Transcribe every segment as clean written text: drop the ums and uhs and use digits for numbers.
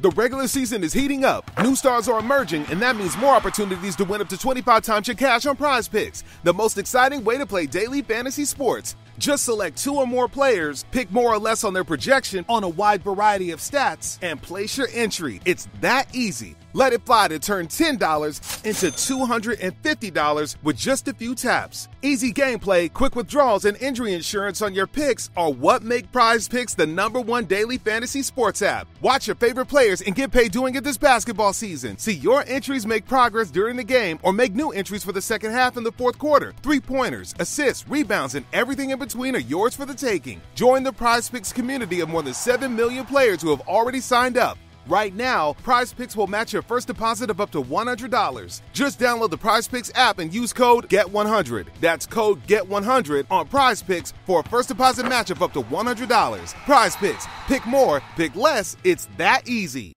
The regular season is heating up, new stars are emerging, and that means more opportunities to win up to 25 times your cash on Prize Picks, the most exciting way to play daily fantasy sports. Just select 2 or more players, pick more or less on their projection on a wide variety of stats, and place your entry. It's that easy. Let it fly to turn $10 into $250 with just a few taps. Easy gameplay, quick withdrawals, and injury insurance on your picks are what make Prize Picks the #1 daily fantasy sports app. Watch your favorite players and get paid doing it this basketball season. See your entries make progress during the game or make new entries for the second half in the fourth quarter. 3-pointers, assists, rebounds, and everything in between are yours for the taking. Join the Prize Picks community of more than 7 million players who have already signed up. Right now, Prize Picks will match your first deposit of up to $100. Just download the Prize Picks app and use code GET100. That's code GET100 on Prize Picks for a first deposit match of up to $100. Prize Picks. Pick more, pick less. It's that easy.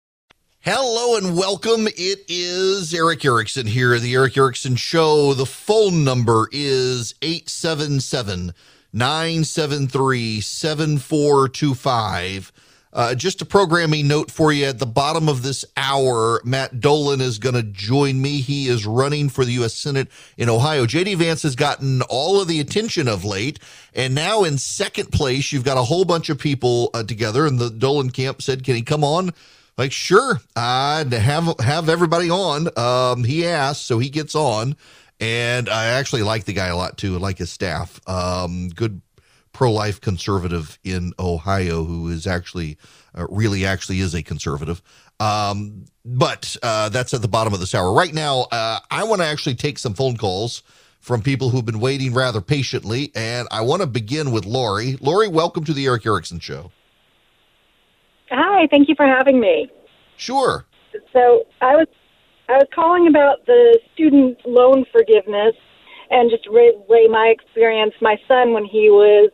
Hello and welcome. It is Eric Erickson here, the Eric Erickson Show. The phone number is 877-973-7425. Just a programming note for you at the bottom of this hour. Matt Dolan is going to join me. He is running for the U.S. Senate in Ohio. J.D. Vance has gotten all of the attention of late, and now in second place, you've got a whole bunch of people together, and the Dolan camp said, can he come on? Like, sure, I'd have everybody on. He asked, so he gets on, and I actually like the guy a lot, too. I like his staff. Good pro-life conservative in Ohio who is actually really is a conservative. But that's at the bottom of this hour. Right now, I want to actually take some phone calls from people who've been waiting rather patiently, and I want to begin with Lori. Lori, welcome to the Eric Erickson Show. Hi, thank you for having me. Sure. So I was calling about the student loan forgiveness and just relay my experience. My son, when he was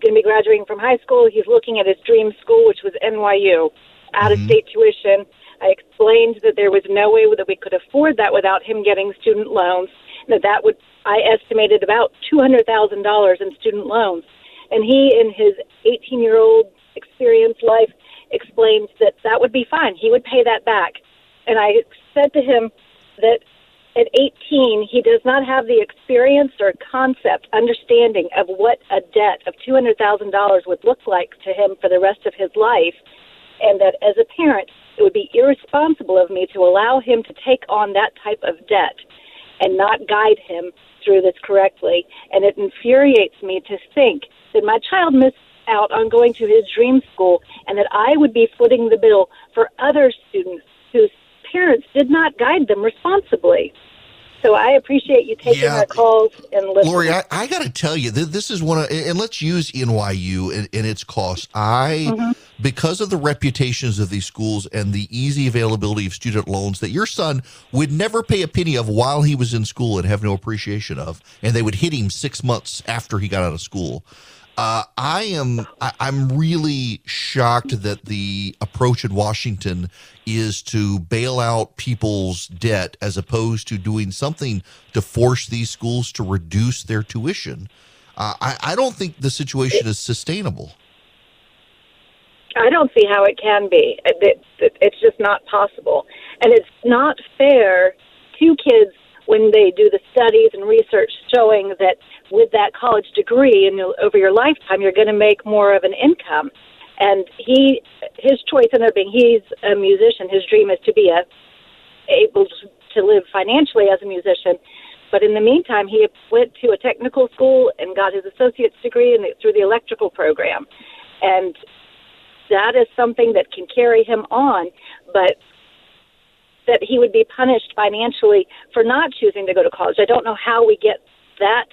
going to be graduating from high school, he's looking at his dream school, which was NYU, out-of-state tuition. I explained that there was no way that we could afford that without him getting student loans, and I estimated about $200,000 in student loans. And he, in his 18-year-old experienced life, explained that that would be fine. He would pay that back. And I said to him that at 18, he does not have the experience or concept, understanding of what a debt of $200,000 would look like to him for the rest of his life, and that as a parent, it would be irresponsible of me to allow him to take on that type of debt and not guide him through this correctly. And it infuriates me to think that my child missed out on going to his dream school and that I would be footing the bill for other students whose parents did not guide them responsibly. So I appreciate you taking our calls and listening. Lori, I got to tell you, this is one of, and let's use NYU and its costs. Because of the reputations of these schools and the easy availability of student loans that your son would never pay a penny of while he was in school and have no appreciation of, and they would hit him 6 months after he got out of school. I'm really shocked that the approach in Washington is to bail out people's debt as opposed to doing something to force these schools to reduce their tuition. I don't think the situation is sustainable. I don't see how it can be. It's just not possible. And it's not fair to kids when they do the studies and research showing that with that college degree and over your lifetime, you're going to make more of an income. And his choice ended up being, he's a musician. His dream is to be able to live financially as a musician. But in the meantime, he went to a technical school and got his associate's degree through the electrical program. And that is something that can carry him on, but that he would be punished financially for not choosing to go to college. I don't know how we get that.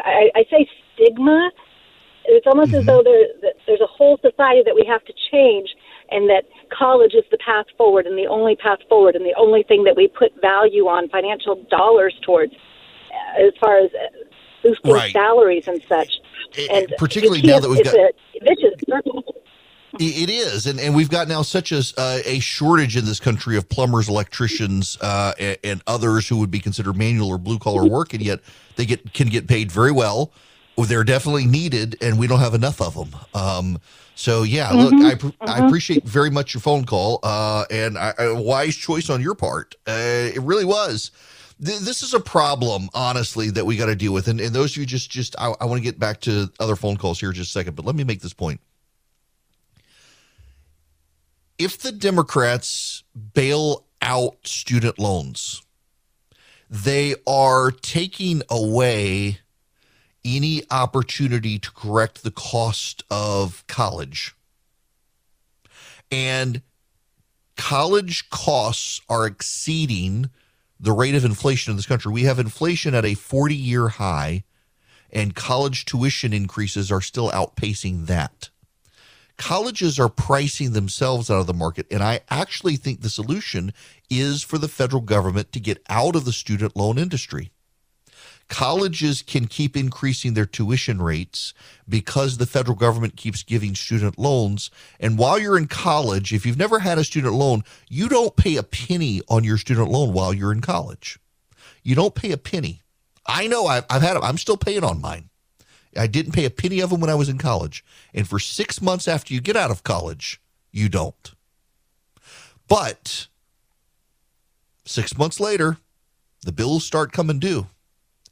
I say stigma. It's almost as though there's a whole society that we have to change, and that college is the path forward and the only path forward and the only thing that we put value on, financial dollars towards, as far as boosting salaries and such. And particularly now that we've got a vicious circle. It is, and we've got now such a shortage in this country of plumbers, electricians, and others who would be considered manual or blue collar work, and yet they can get paid very well. They're definitely needed, and we don't have enough of them. So yeah, look, I appreciate very much your phone call, and a wise choice on your part. It really was. This is a problem, honestly, that we got to deal with. And those of you I want to get back to other phone calls here in just a second, but let me make this point. If the Democrats bail out student loans, they are taking away any opportunity to correct the cost of college. And college costs are exceeding the rate of inflation in this country. We have inflation at a 40-year high, and college tuition increases are still outpacing that. Colleges are pricing themselves out of the market, and I actually think the solution is for the federal government to get out of the student loan industry. Colleges can keep increasing their tuition rates because the federal government keeps giving student loans. And while you're in college, if you've never had a student loan, you don't pay a penny on your student loan while you're in college. You don't pay a penny. I know I've had them. I'm still paying on mine. I didn't pay a penny of them when I was in college. And for 6 months after you get out of college, you don't. But 6 months later, the bills start coming due.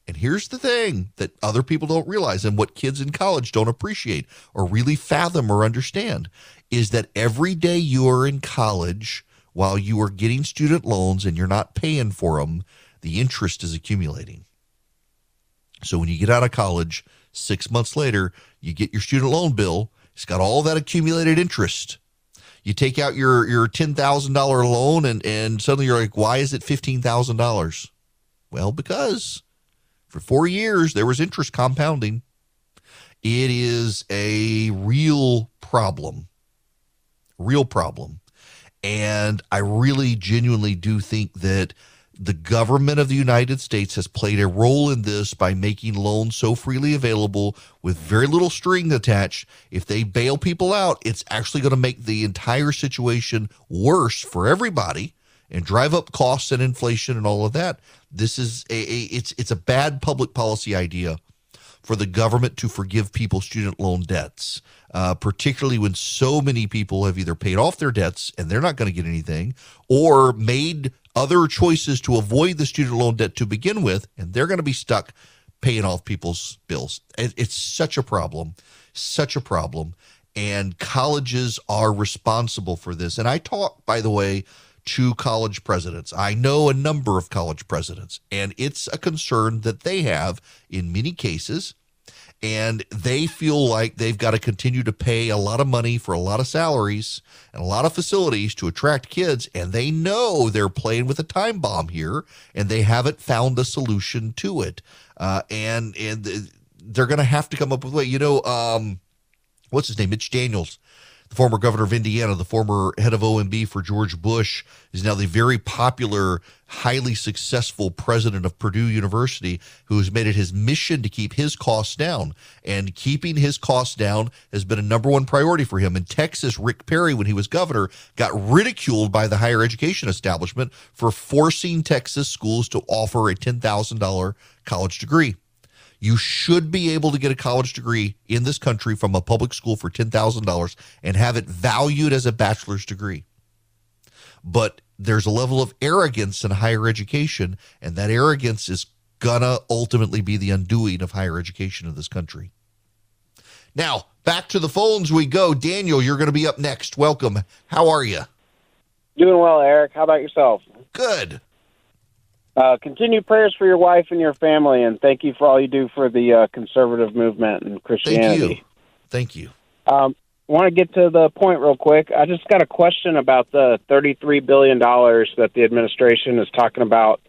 And here's the thing that other people don't realize, and what kids in college don't appreciate or really fathom or understand, is that every day you are in college while you are getting student loans and you're not paying for them, the interest is accumulating. So when you get out of college, 6 months later, you get your student loan bill. It's got all that accumulated interest. You take out your $10,000 loan and suddenly you're like, why is it $15,000? Well, because for 4 years, there was interest compounding. It is a real problem. And I really genuinely do think that the government of the United States has played a role in this by making loans so freely available with very little string attached. If they bail people out, it's actually going to make the entire situation worse for everybody and drive up costs and inflation and all of that. This is it's a bad public policy idea for the government to forgive people student loan debts, particularly when so many people have either paid off their debts and they're not going to get anything, or made other choices to avoid the student loan debt to begin with, and they're going to be stuck paying off people's bills. It's such a problem, and colleges are responsible for this. And I talk, by the way, to college presidents. I know a number of college presidents, and it's a concern that they have in many cases, and they feel like they've got to continue to pay a lot of money for a lot of salaries and a lot of facilities to attract kids, and they know they're playing with a time bomb here, and they haven't found a solution to it. And they're going to have to come up with a way. You know, what's his name? Mitch Daniels, the former governor of Indiana, the former head of OMB for George Bush, is now the very popular, highly successful president of Purdue University, who has made it his mission to keep his costs down. And keeping his costs down has been a number one priority for him. In Texas, Rick Perry, when he was governor, got ridiculed by the higher education establishment for forcing Texas schools to offer a $10,000 college degree. You should be able to get a college degree in this country from a public school for $10,000 and have it valued as a bachelor's degree. But there's a level of arrogance in higher education, and that arrogance is gonna ultimately be the undoing of higher education in this country. Now, back to the phones we go. Daniel, you're going to be up next. Welcome. How are you? Doing well, Eric. How about yourself? Good. Continued prayers for your wife and your family, and thank you for all you do for the conservative movement and Christianity. Thank you. Want to get to the point real quick. I just got a question about the $33 billion that the administration is talking about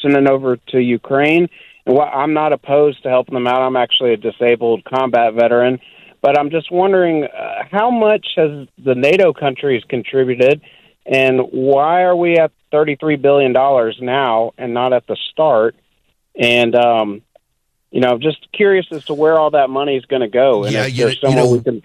sending over to Ukraine. And I'm not opposed to helping them out. I'm actually a disabled combat veteran. But I'm just wondering, how much has the NATO countries contributed, and why are we at $33 billion now and not at the start? And, just curious as to where all that money is going to go. And if there's somewhere we can...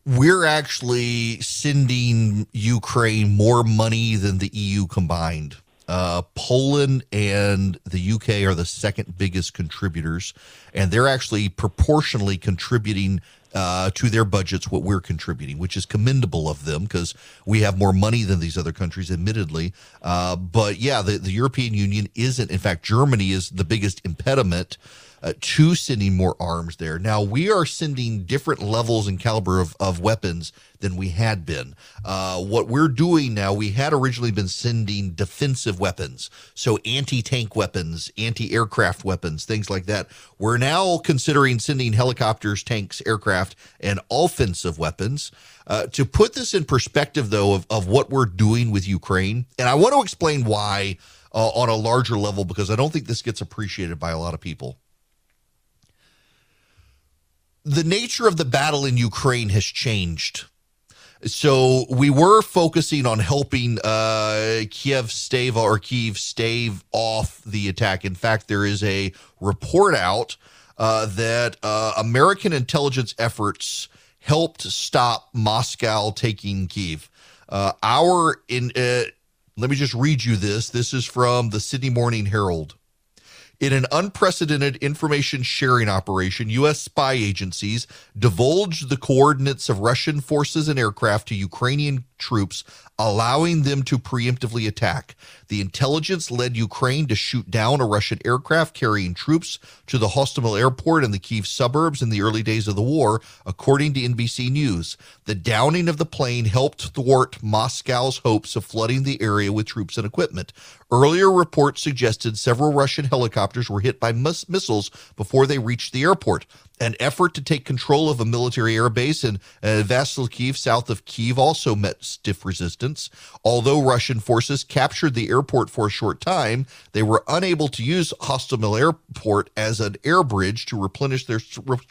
We're actually sending Ukraine more money than the EU combined. Poland and the UK are the second biggest contributors, and they're actually proportionally contributing to their budgets what we're contributing, which is commendable of them because we have more money than these other countries, admittedly. But yeah, the European Union isn't. In fact, Germany is the biggest impediment to sending more arms there. Now, we are sending different levels and caliber of weapons than we had been. What we're doing now, we had originally been sending defensive weapons, so anti-tank weapons, anti-aircraft weapons, things like that. We're now considering sending helicopters, tanks, aircraft, and offensive weapons. To put this in perspective, though, of what we're doing with Ukraine, and I want to explain why on a larger level, because I don't think this gets appreciated by a lot of people. The nature of the battle in Ukraine has changed. So we were focusing on helping Kiev stave off the attack. In fact, there is a report out that American intelligence efforts helped stop Moscow taking Kyiv. Let me just read you this. This is from the Sydney Morning Herald. In an unprecedented information sharing operation, U.S. spy agencies divulged the coordinates of Russian forces and aircraft to Ukrainian troops, allowing them to preemptively attack. The intelligence led Ukraine to shoot down a Russian aircraft carrying troops to the Hostomel airport in the Kyiv suburbs in the early days of the war, according to NBC News. The downing of the plane helped thwart Moscow's hopes of flooding the area with troops and equipment. Earlier reports suggested several Russian helicopters were hit by missiles before they reached the airport. An effort to take control of a military air base in Vasilkiv, south of Kyiv, also met stiff resistance. Although Russian forces captured the airport for a short time, they were unable to use Hostomel Airport as an air bridge to replenish their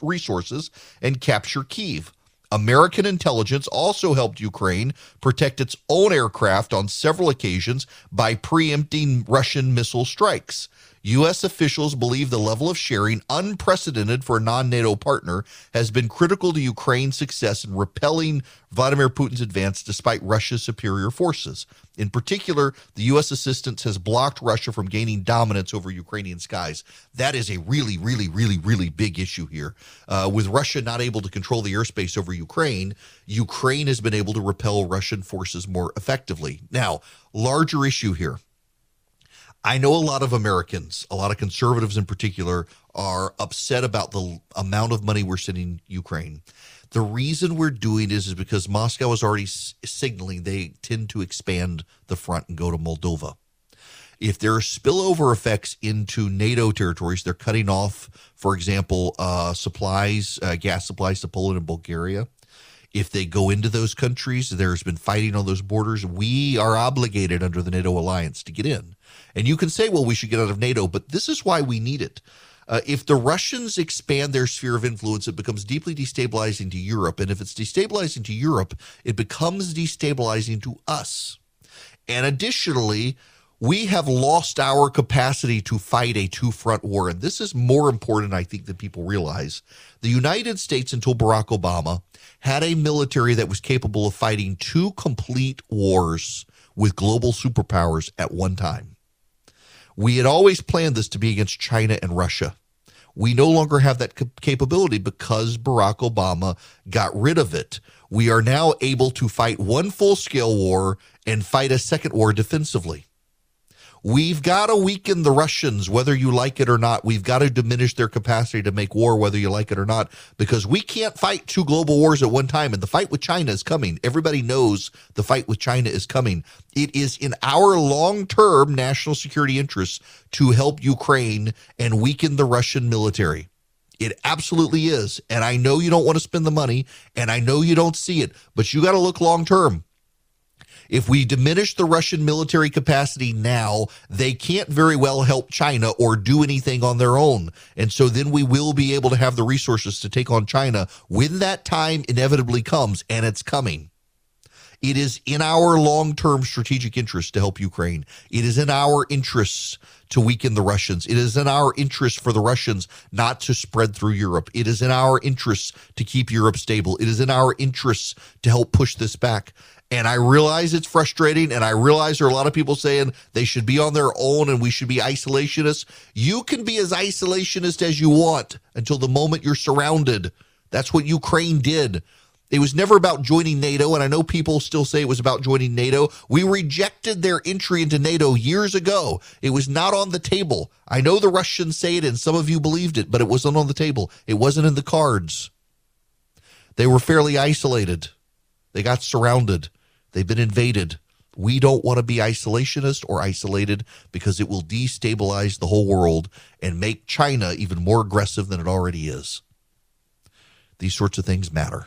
resources and capture Kyiv. American intelligence also helped Ukraine protect its own aircraft on several occasions by preempting Russian missile strikes. U.S. officials believe the level of sharing, unprecedented for a non-NATO partner, has been critical to Ukraine's success in repelling Vladimir Putin's advance despite Russia's superior forces. In particular, the U.S. assistance has blocked Russia from gaining dominance over Ukrainian skies. That is a really, really, really, really big issue here. With Russia not able to control the airspace over Ukraine, Ukraine has been able to repel Russian forces more effectively. Now, larger issue here. I know a lot of Americans, a lot of conservatives in particular, are upset about the amount of money we're sending Ukraine. The reason we're doing it is because Moscow is already signaling they tend to expand the front and go to Moldova. If there are spillover effects into NATO territories, they're cutting off, for example, supplies, gas supplies to Poland and Bulgaria. If they go into those countries, there's been fighting on those borders. We are obligated under the NATO alliance to get in. And you can say, well, we should get out of NATO, but this is why we need it. If the Russians expand their sphere of influence, it becomes deeply destabilizing to Europe. And if it's destabilizing to Europe, it becomes destabilizing to us. And additionally, we have lost our capacity to fight a two-front war. And this is more important, I think, than people realize. The United States, until Barack Obama, had a military that was capable of fighting two complete wars with global superpowers at one time. We had always planned this to be against China and Russia. We no longer have that capability because Barack Obama got rid of it. We are now able to fight one full-scale war and fight a second war defensively. We've got to weaken the Russians, whether you like it or not. We've got to diminish their capacity to make war, whether you like it or not, because we can't fight two global wars at one time. And the fight with China is coming. Everybody knows the fight with China is coming. It is in our long-term national security interests to help Ukraine and weaken the Russian military. It absolutely is. And I know you don't want to spend the money, and I know you don't see it, but you got to look long-term. If we diminish the Russian military capacity now, they can't very well help China or do anything on their own. And so then we will be able to have the resources to take on China when that time inevitably comes, and it's coming. It is in our long-term strategic interest to help Ukraine. It is in our interests to weaken the Russians. It is in our interest for the Russians not to spread through Europe. It is in our interests to keep Europe stable. It is in our interests to help push this back. And I realize it's frustrating, and I realize there are a lot of people saying they should be on their own and we should be isolationists. You can be as isolationist as you want until the moment you're surrounded. That's what Ukraine did. It was never about joining NATO, and I know people still say it was about joining NATO. We rejected their entry into NATO years ago. It was not on the table. I know the Russians say it, and some of you believed it, but it wasn't on the table. It wasn't in the cards. They were fairly isolated. They got surrounded. They've been invaded. We don't want to be isolationist or isolated because it will destabilize the whole world and make China even more aggressive than it already is. These sorts of things matter.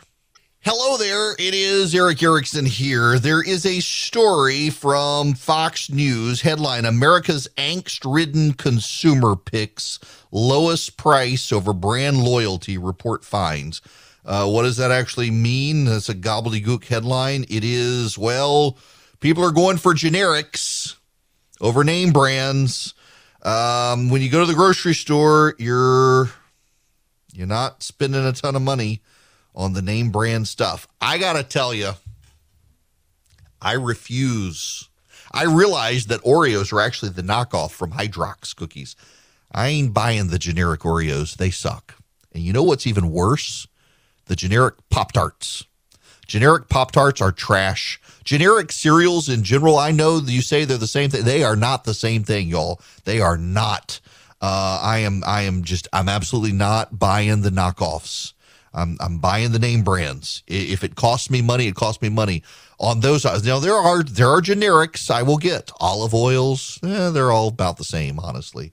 Hello there. It is Eric Erickson here. There is a story from Fox News, headline, America's angst-ridden consumer picks lowest price over brand loyalty, report finds. What does that actually mean? That's a gobbledygook headline. It is, well, people are going for generics over name brands. When you go to the grocery store, you're not spending a ton of money on the name brand stuff. I got to tell you, I refuse. I realized that Oreos are actually the knockoff from Hydrox cookies. I ain't buying the generic Oreos. They suck. And you know what's even worse? The generic Pop-Tarts. Generic Pop-Tarts are trash. Generic cereals in general, I know you say they're the same thing. They are not the same thing, y'all. They are not. I'm absolutely not buying the knockoffs. I'm buying the name brands. If it costs me money, it costs me money. On those, now there are generics I will get. Olive oils, they're all about the same, honestly.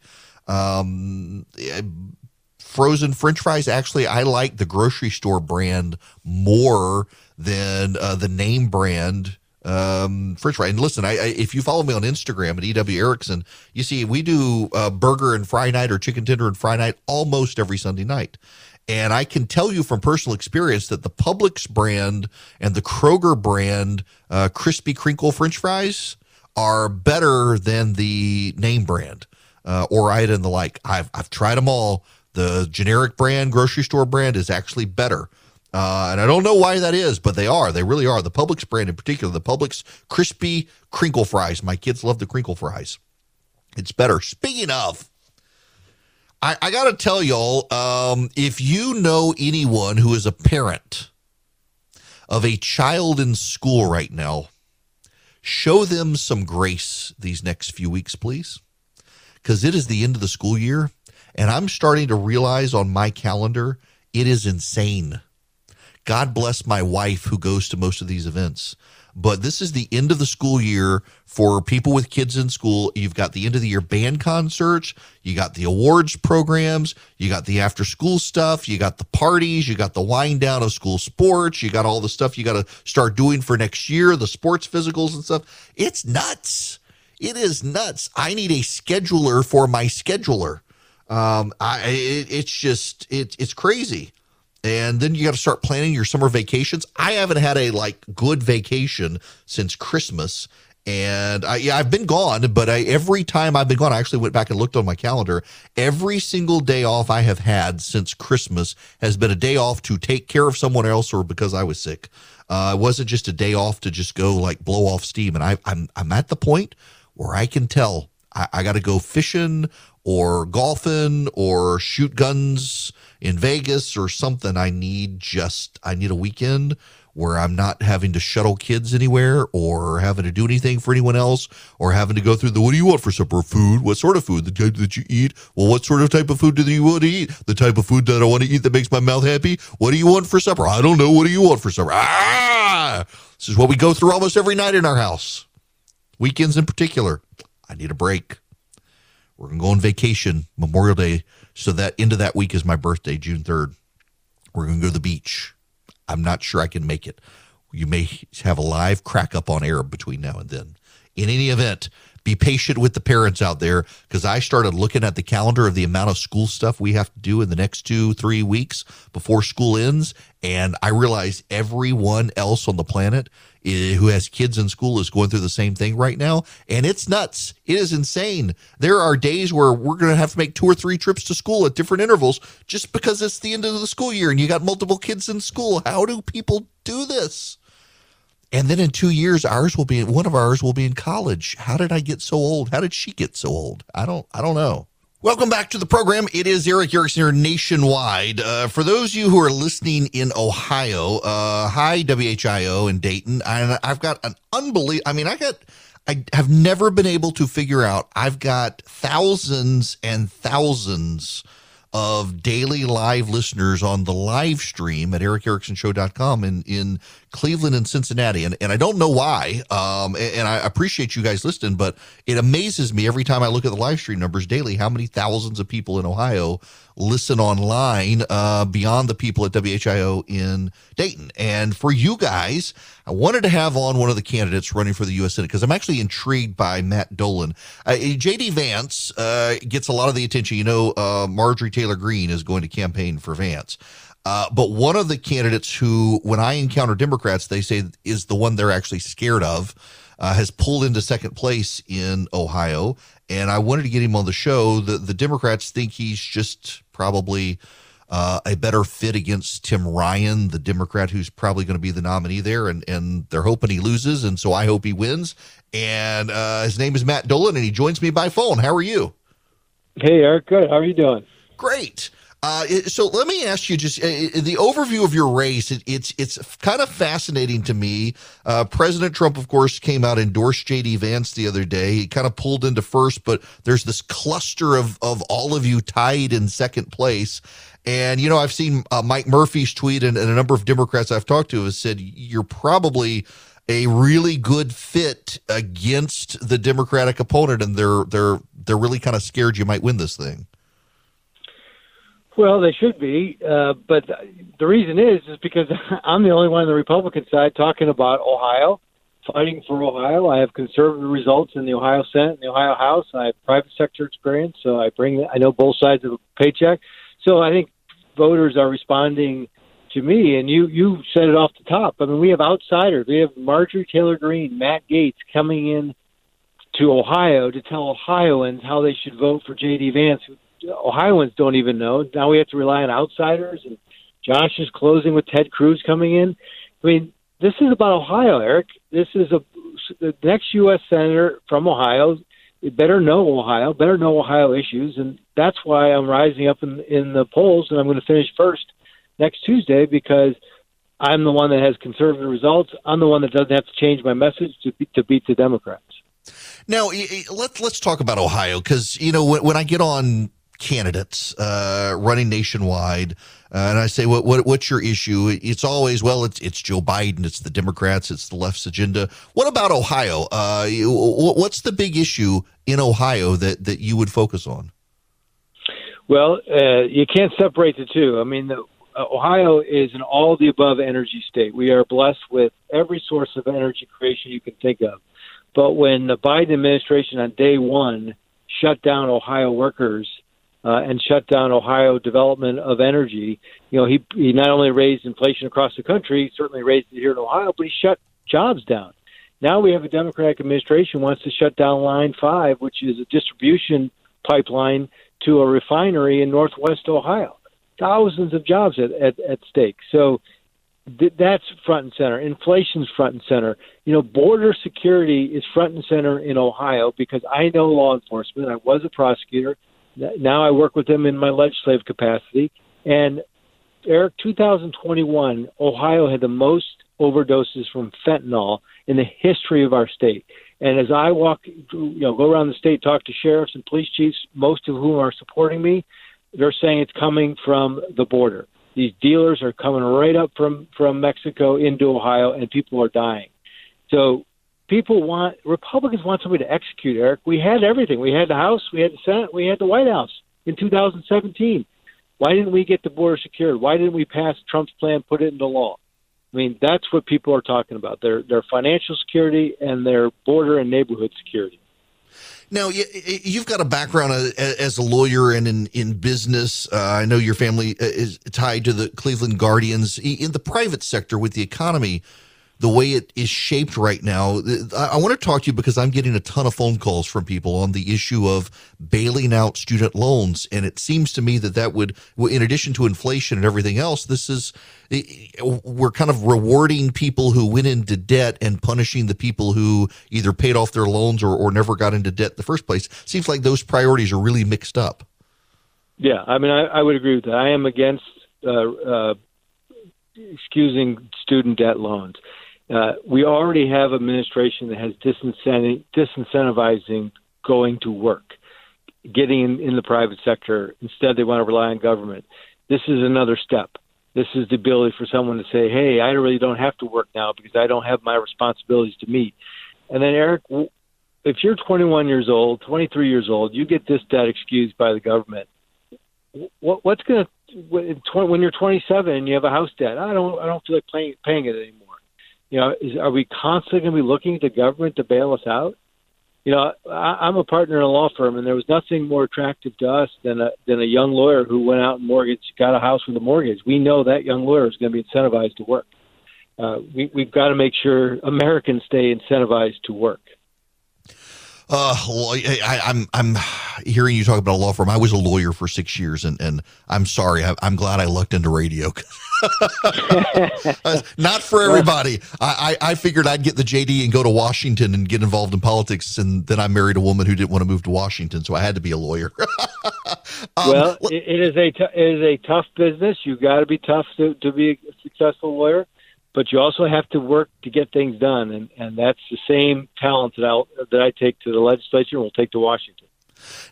Frozen French fries, actually, I like the grocery store brand more than the name brand French fry. And listen, if you follow me on Instagram at EW Erickson, you see we do burger and fry night or chicken tender and fry night almost every Sunday night. And I can tell you from personal experience that the Publix brand and the Kroger brand crispy crinkle French fries are better than the name brand Ore-Ida and the like. I've tried them all. The generic brand, grocery store brand is actually better. And I don't know why that is, but they are. They really are. The Publix brand in particular, the Publix crispy crinkle fries. My kids love the crinkle fries. It's better. Speaking of, I got to tell y'all, if you know anyone who is a parent of a child in school right now, show them some grace these next few weeks, please, because it is the end of the school year. And I'm starting to realize on my calendar, it is insane. God bless my wife who goes to most of these events. But this is the end of the school year for people with kids in school. You've got the end of the year band concerts. You got the awards programs. You got the after school stuff. You got the parties. You got the wind down of school sports. You got all the stuff you got to start doing for next year, the sports physicals and stuff. It's nuts. It is nuts. I need a scheduler for my scheduler. It's crazy. And then you got to start planning your summer vacations. I haven't had a good vacation since Christmas. And I've been gone, but every time I've been gone, I actually went back and looked on my calendar. Every single day off I have had since Christmas has been a day off to take care of someone else or because I was sick. It wasn't just a day off to just go blow off steam. And I'm at the point where I can tell I got to go fishing or golfing or shoot guns in Vegas or something. I need a weekend where I'm not having to shuttle kids anywhere or having to do anything for anyone else or having to go through what do you want for supper? Food? What sort of food? The type that you eat? Well, what sort of type of food do you want to eat? The type of food that I want to eat that makes my mouth happy? What do you want for supper? I don't know. What do you want for supper? This is what we go through almost every night in our house. Weekends in particular. I need a break. We're going to go on vacation Memorial Day. So that end of that week is my birthday, June 3rd. We're going to go to the beach. I'm not sure I can make it. You may have a live crack up on air between now and then. In any event, be patient with the parents out there because I started looking at the calendar of the amount of school stuff we have to do in the next 2-3 weeks before school ends. And I realize everyone else on the planet who has kids in school is going through the same thing right now. And it's nuts. It is insane. There are days where we're going to have to make 2 or 3 trips to school at different intervals just because it's the end of the school year and you got multiple kids in school. How do people do this? And then in 2 years, one of ours will be in college. How did I get so old? How did she get so old? I don't know. Welcome back to the program. It is Eric Erickson here nationwide. For those of you who are listening in Ohio, hi WHIO in Dayton. I've got an I have never been able to figure out. I've got thousands and thousands of daily live listeners on the live stream at ericericksonshow.com in Cleveland and Cincinnati. And I don't know why. And I appreciate you guys listening, but it amazes me every time I look at the live stream numbers daily, how many thousands of people in Ohio listen online beyond the people at WHIO in Dayton. And for you guys, I wanted to have on one of the candidates running for the U.S. Senate because I'm actually intrigued by Matt Dolan. J.D. Vance gets a lot of the attention. You know, Marjorie Taylor Greene is going to campaign for Vance. But one of the candidates who, when I encounter Democrats, they say is the one they're actually scared of, has pulled into second place in Ohio. And I wanted to get him on the show. The Democrats think he's just probably a better fit against Tim Ryan, the Democrat who's probably going to be the nominee there. And they're hoping he loses. And so I hope he wins. And his name is Matt Dolan, and he joins me by phone. How are you? Hey, Eric. Good. How are you doing? Great. So let me ask you just the overview of your race. It's kind of fascinating to me. President Trump, of course, came out, endorsed J.D. Vance the other day. He kind of pulled into first, but there's this cluster of all of you tied in second place. And, you know, I've seen Mike Murphy's tweet, and a number of Democrats I've talked to have said you're probably a really good fit against the Democratic opponent, and they're really kind of scared you might win this thing. Well, they should be, but the reason is because I'm the only one on the Republican side talking about Ohio, fighting for Ohio. I have conservative results in the Ohio Senate and the Ohio House. I have private sector experience, so I know both sides of the paycheck. So I think voters are responding to me, and you said it off the top. I mean, we have outsiders. We have Marjorie Taylor Greene, Matt Gaetz coming in to Ohio to tell Ohioans how they should vote for J.D. Vance. Ohioans don't even know. Now we have to rely on outsiders, and Josh is closing with Ted Cruz coming in. I mean, this is about Ohio, Eric. This is the next U.S. Senator from Ohio. You better know Ohio, better know Ohio issues, and that's why I'm rising up in the polls, and I'm going to finish first next Tuesday because I'm the one that has conservative results. I'm the one that doesn't have to change my message to beat the Democrats. Now, let's talk about Ohio because, you know, when I get on candidates running nationwide, and I say, what's your issue? It's always, well, it's Joe Biden, it's the Democrats, it's the left's agenda. What about Ohio? What's the big issue in Ohio that you would focus on? Well, you can't separate the two. I mean, Ohio is an all-of-the-above energy state. We are blessed with every source of energy creation you can think of. But when the Biden administration on day one shut down Ohio workers and shut down Ohio development of energy, you know, he not only raised inflation across the country, he certainly raised it here in Ohio, but he shut jobs down. Now we have a Democratic administration who wants to shut down Line 5, which is a distribution pipeline to a refinery in Northwest Ohio. Thousands of jobs at stake. So that's front and center. Inflation's front and center. You know, border security is front and center in Ohio because I know law enforcement. I was a prosecutor. Now I work with them in my legislative capacity. And, Eric, 2021, Ohio had the most overdoses from fentanyl in the history of our state. And as I go around the state, talk to sheriffs and police chiefs, most of whom are supporting me, they're saying it's coming from the border. These dealers are coming right up from Mexico into Ohio, and people are dying. So Republicans want somebody to execute, Eric. We had everything. We had the House, we had the Senate, we had the White House in 2017. Why didn't we get the border secured? Why didn't we pass Trump's plan, put it into law? I mean, that's what people are talking about, their financial security and their border and neighborhood security. Now, you've got a background as a lawyer and in business. I know your family is tied to the Cleveland Guardians. In the private sector with the economy the way it is shaped right now. I want to talk to you because I'm getting a ton of phone calls from people on the issue of bailing out student loans. And it seems to me that would, in addition to inflation and everything else, we're kind of rewarding people who went into debt and punishing the people who either paid off their loans or never got into debt in the first place. Seems like those priorities are really mixed up. Yeah, I mean, I would agree with that. I am against excusing student debt loans. We already have administration that has disincentivizing going to work, getting in the private sector. Instead, they want to rely on government. This is another step. This is the ability for someone to say, hey, I really don't have to work now because I don't have my responsibilities to meet. And then, Eric, if you're 21 years old, 23 years old, you get this debt excused by the government. What's going to when you're 27 and you have a house debt? I don't feel like paying it anymore. Are we constantly going to be looking at the government to bail us out? I'm a partner in a law firm, and there was nothing more attractive to us than a young lawyer who went out and got a house with a mortgage. We know that young lawyer is going to be incentivized to work. We've got to make sure Americans stay incentivized to work. I'm hearing you talk about a law firm. I was a lawyer for 6 years, and I'm sorry. I'm glad I lucked into radio. Not for everybody. I figured I'd get the JD and go to Washington and get involved in politics, and then I married a woman who didn't want to move to Washington, so I had to be a lawyer. It is a tough business. You got to be tough to be a successful lawyer. But you also have to work to get things done, and that's the same talent that I take to the legislature and will take to Washington.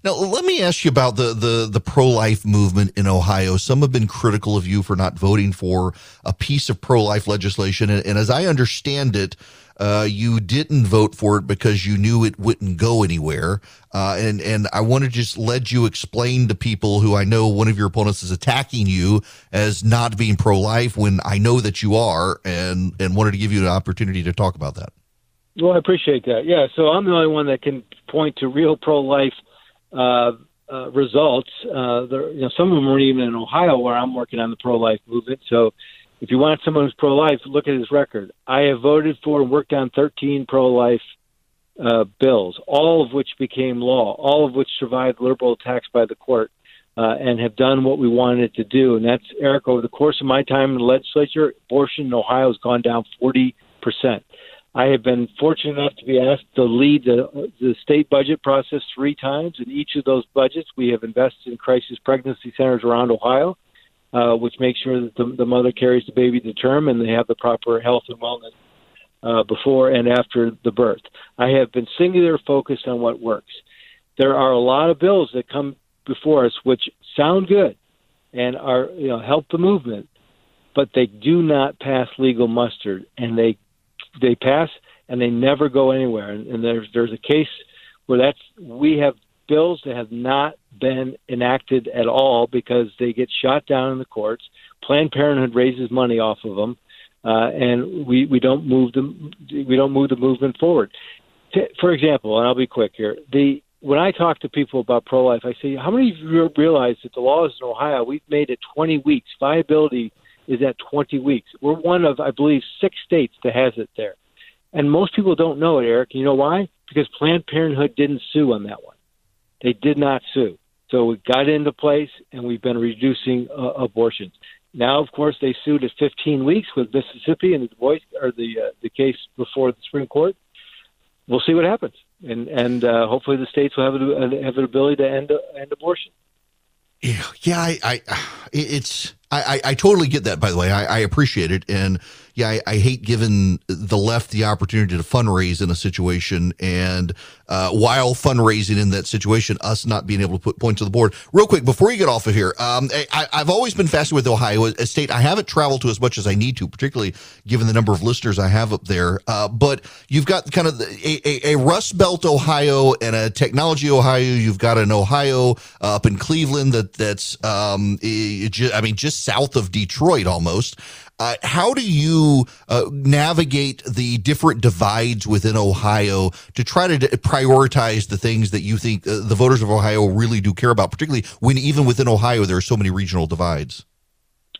Now, let me ask you about the pro-life movement in Ohio. Some have been critical of you for not voting for a piece of pro-life legislation, and as I understand it, you didn't vote for it because you knew it wouldn't go anywhere. And I want to just let you explain to people who I know one of your opponents is attacking you as not being pro-life when I know that you are, and wanted to give you an opportunity to talk about that. Well, I appreciate that. Yeah, so I'm the only one that can point to real pro-life results. Some of them weren't even in Ohio where I'm working on the pro-life movement. So if you want someone who's pro-life, look at his record. I have voted for and worked on 13 pro-life bills, all of which became law, all of which survived liberal attacks by the court, and have done what we wanted to do. And that's, Eric, over the course of my time in the legislature, abortion in Ohio has gone down 40%. I have been fortunate enough to be asked to lead the state budget process 3 times. In each of those budgets, we have invested in crisis pregnancy centers around Ohio, which makes sure that the mother carries the baby to term and they have the proper health and wellness before and after the birth. I have been singular focused on what works. There are a lot of bills that come before us which sound good and are help the movement, but they do not pass legal muster, and they pass and they never go anywhere. And there's a case where we have bills that have not been enacted at all because they get shot down in the courts. Planned Parenthood raises money off of them, and we don't move them. We don't move the movement forward. For example, and I'll be quick here. When I talk to people about pro-life, I say, how many of you realize that the laws in Ohio, we've made it 20 weeks. Viability is at 20 weeks. We're one of, I believe, 6 states that has it there. And most people don't know it, Eric. You know why? Because Planned Parenthood didn't sue on that one. They did not sue. So we got into place, and we've been reducing abortions. Now, of course, they sued at 15 weeks with Mississippi and the case before the Supreme Court. We'll see what happens, and hopefully the states will have an ability to end abortion. Yeah, I totally get that. By the way, I appreciate it, and yeah, I hate giving the left the opportunity to fundraise in a situation, and while fundraising in that situation, us not being able to put points to the board. Real quick, before you get off of here, I've always been fascinated with Ohio, a state I haven't traveled to as much as I need to, particularly given the number of listeners I have up there. But you've got kind of a Rust Belt Ohio and a technology Ohio. You've got an Ohio up in Cleveland that's just south of Detroit almost. How do you navigate the different divides within Ohio to try to prioritize the things that you think the voters of Ohio really do care about, particularly when even within Ohio there are so many regional divides?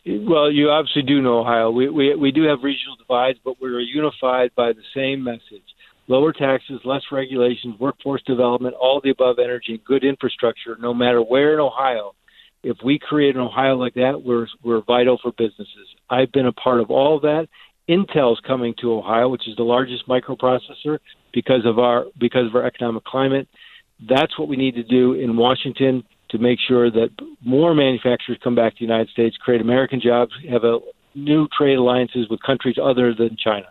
Well, you obviously do know Ohio. We do have regional divides, but we're unified by the same message. Lower taxes, less regulations, workforce development, all the above energy, and good infrastructure, no matter where in Ohio. If we create an Ohio like that, we're vital for businesses. I've been a part of all of that. Intel's coming to Ohio, which is the largest microprocessor because of our economic climate. That's what we need to do in Washington to make sure that more manufacturers come back to the United States, create American jobs, have a new trade alliances with countries other than China.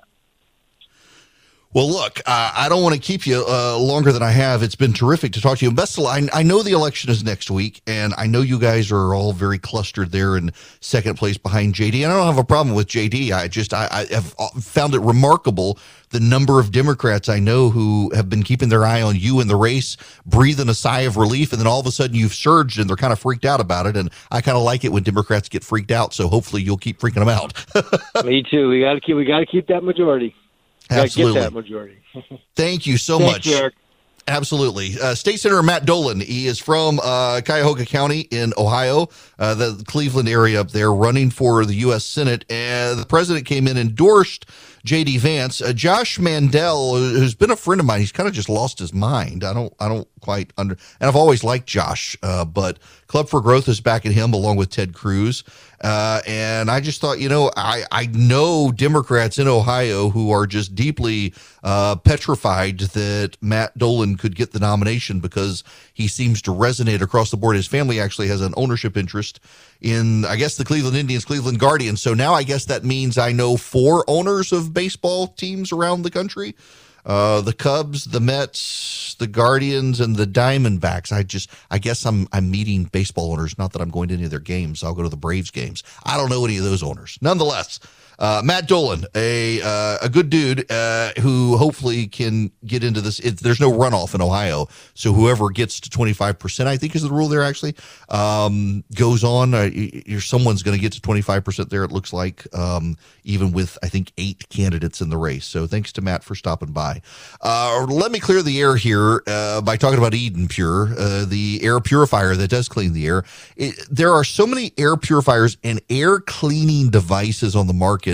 Well, look, I don't want to keep you longer than I have. It's been terrific to talk to you. Best of luck. I know the election is next week, and I know you guys are all very clustered there in second place behind JD. And I don't have a problem with JD. I have found it remarkable the number of Democrats I know who have been keeping their eye on you in the race, breathing a sigh of relief, and then all of a sudden you've surged and they're kind of freaked out about it. And I kind of like it when Democrats get freaked out. So hopefully you'll keep freaking them out. Me too. We got to keep that majority. Absolutely. Get that majority. Thank you so much. Eric. Absolutely. State Senator Matt Dolan, he is from Cuyahoga County in Ohio, the Cleveland area up there, running for the U.S. Senate. And the president came in and endorsed J.D. Vance. Josh Mandel, who's been a friend of mine, he's kind of just lost his mind. I don't quite and I've always liked Josh, but Club for Growth is backing him along with Ted Cruz. And I just thought, I know Democrats in Ohio who are just deeply petrified that Matt Dolan could get the nomination because he seems to resonate across the board. His family actually has an ownership interest in, I guess, the Cleveland Indians, Cleveland Guardians. So now I guess that means I know 4 owners of baseball teams around the country. The Cubs, the Mets, the Guardians, and the Diamondbacks. I guess I'm meeting baseball owners. Not that I'm going to any of their games. I'll go to the Braves games. I don't know any of those owners. Nonetheless, Matt Dolan, a good dude who hopefully can get into this. There's no runoff in Ohio, so whoever gets to 25%, I think is the rule there actually, goes on. Someone's going to get to 25% there, it looks like, even with, I think, 8 candidates in the race. So thanks to Matt for stopping by. Let me clear the air here by talking about Eden Pure, the air purifier that does clean the air. There are so many air purifiers and air cleaning devices on the market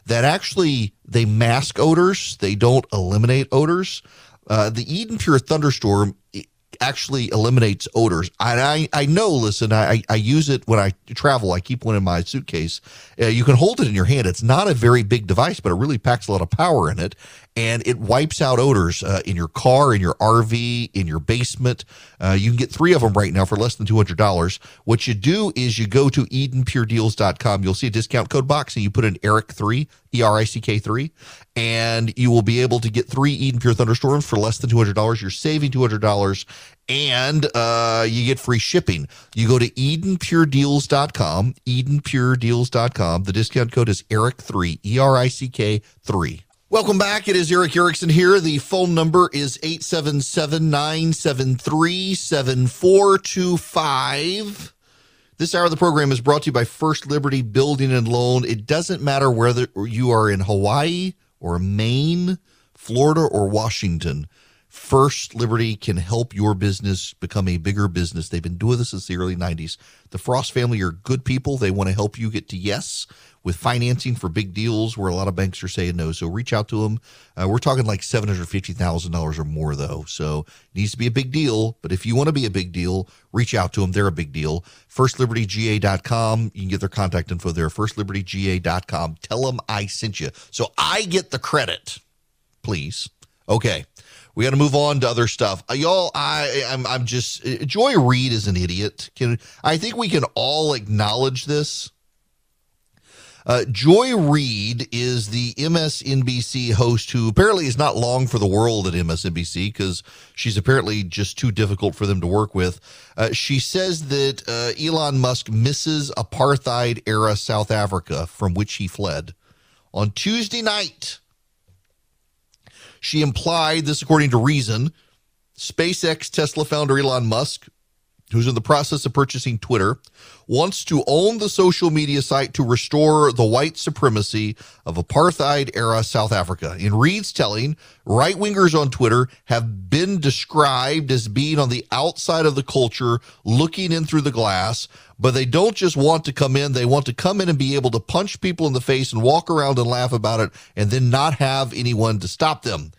that actually they mask odors. They don't eliminate odors. The Eden Pure Thunderstorm actually eliminates odors. I know, listen, I use it when I travel. I keep one in my suitcase. You can hold it in your hand. It's not a very big device, but it really packs a lot of power in it. And it wipes out odors in your car, in your RV, in your basement. You can get 3 of them right now for less than $200. What you do is you go to EdenPureDeals.com. You'll see a discount code box, and you put in ERIC3, ERICK3, and you will be able to get 3 Eden Pure Thunderstorms for less than $200. You're saving $200, and you get free shipping. You go to EdenPureDeals.com, EdenPureDeals.com. The discount code is ERIC3, ERICK3. Welcome back. It is Eric Erickson here. The phone number is 877-973-7425. This hour of the program is brought to you by First Liberty Building and Loan. It doesn't matter whether you are in Hawaii or Maine, Florida, or Washington. First Liberty can help your business become a bigger business. They've been doing this since the early 90s. The Frost family are good people. They want to help you get to yes with financing for big deals where a lot of banks are saying no. So reach out to them. We're talking like $750,000 or more, though. So it needs to be a big deal. But if you want to be a big deal, reach out to them. They're a big deal. FirstLibertyGA.com. You can get their contact info there. FirstLibertyGA.com. Tell them I sent you. So I get the credit, please. Okay. We got to move on to other stuff. Y'all, I'm just, Joy Reid is an idiot. I think we can all acknowledge this. Joy Reid is the MSNBC host who apparently is not long for the world at MSNBC because she's apparently just too difficult for them to work with. She says that Elon Musk misses apartheid-era South Africa from which he fled. On Tuesday night, she implied, this according to Reason, SpaceX Tesla founder Elon Musk who's in the process of purchasing Twitter, wants to own the social media site to restore the white supremacy of apartheid-era South Africa. In Reed's telling, right-wingers on Twitter have been described as being on the outside of the culture, looking in through the glass, but they don't just want to come in. They want to come in and be able to punch people in the face and walk around and laugh about it and then not have anyone to stop them.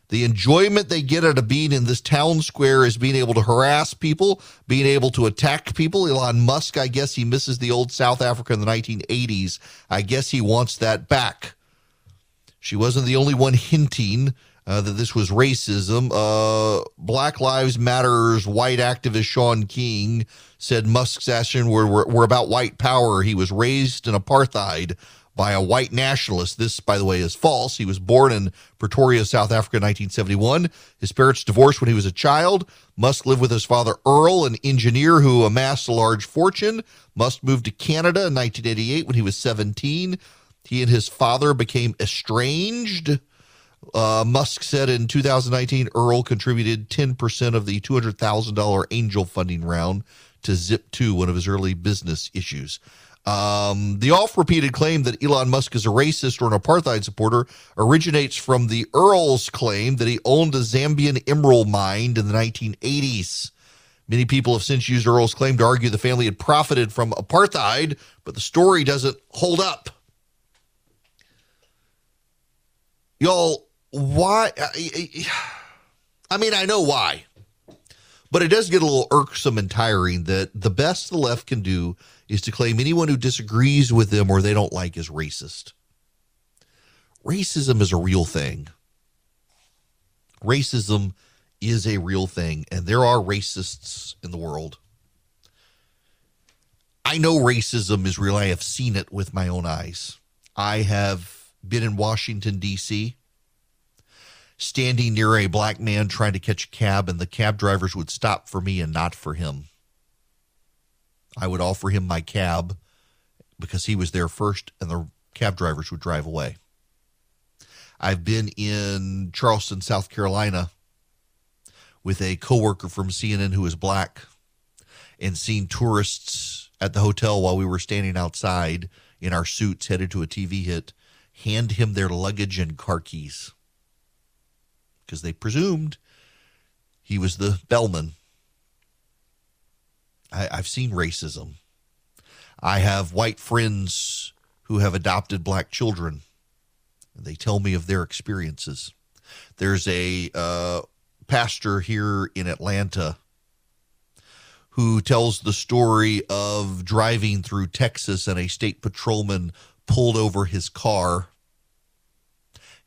The enjoyment they get out of being in this town square is being able to harass people, being able to attack people. Elon Musk, I guess he misses the old South Africa in the 1980s. I guess he wants that back. She wasn't the only one hinting that this was racism. Black Lives Matter's white activist Sean King said Musk's actions were about white power. He was raised in apartheid by a white nationalist. This, by the way, is false. He was born in Pretoria, South Africa in 1971. His parents divorced when he was a child. Musk lived with his father, Earl, an engineer who amassed a large fortune. Musk moved to Canada in 1988 when he was 17. He and his father became estranged. Musk said in 2019, Earl contributed 10% of the $200,000 angel funding round to Zip2, one of his early business issues. The oft-repeated claim that Elon Musk is a racist or an apartheid supporter originates from the Earl's claim that he owned a Zambian emerald mine in the 1980s. Many people have since used Earl's claim to argue the family had profited from apartheid, but the story doesn't hold up. Y'all, why? I mean, I know why. But it does get a little irksome and tiring that the best the left can do is to claim anyone who disagrees with them or they don't like is racist. Racism is a real thing. Racism is a real thing, and there are racists in the world. I know racism is real. I have seen it with my own eyes. I have been in Washington, D.C., standing near a black man trying to catch a cab, and the cab drivers would stop for me and not for him. I would offer him my cab because he was there first, and the cab drivers would drive away. I've been in Charleston, South Carolina, with a coworker from CNN who is black, and seen tourists at the hotel while we were standing outside in our suits headed to a TV hit, hand him their luggage and car keys because they presumed he was the bellman. I've seen racism. I have white friends who have adopted black children, and they tell me of their experiences. There's a pastor here in Atlanta who tells the story of driving through Texas and a state patrolman pulled over his car,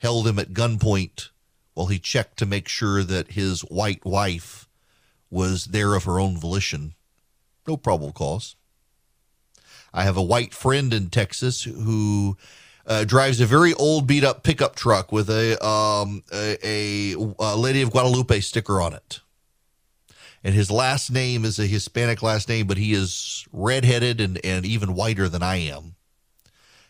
held him at gunpoint while he checked to make sure that his white wife was there of her own volition. No probable cause. I have a white friend in Texas who drives a very old beat-up pickup truck with a Lady of Guadalupe sticker on it. And his last name is a Hispanic last name, but he is redheaded and even whiter than I am.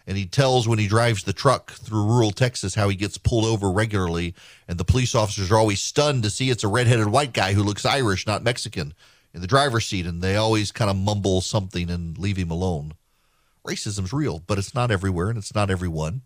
And he tells when he drives the truck through rural Texas how he gets pulled over regularly, and the police officers are always stunned to see it's a redheaded white guy who looks Irish, not Mexican, in the driver's seat, and they always kind of mumble something and leave him alone. Racism's real, but it's not everywhere, and it's not everyone.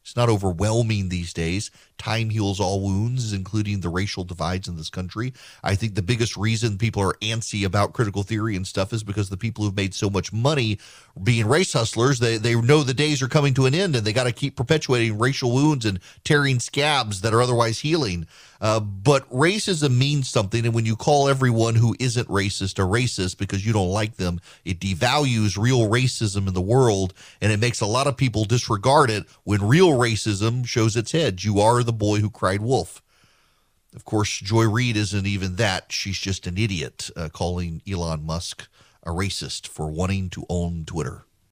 It's not overwhelming these days. Time heals all wounds, including the racial divides in this country. I think the biggest reason people are antsy about critical theory and stuff is because the people who've made so much money being race hustlers, they know the days are coming to an end, and they got to keep perpetuating racial wounds and tearing scabs that are otherwise healing. But racism means something, and when you call everyone who isn't racist a racist because you don't like them, it devalues real racism in the world, and it makes a lot of people disregard it when real racism shows its head. You are the boy who cried wolf. Of course, Joy Reid isn't even that. She's just an idiot, calling Elon Musk a racist for wanting to own Twitter.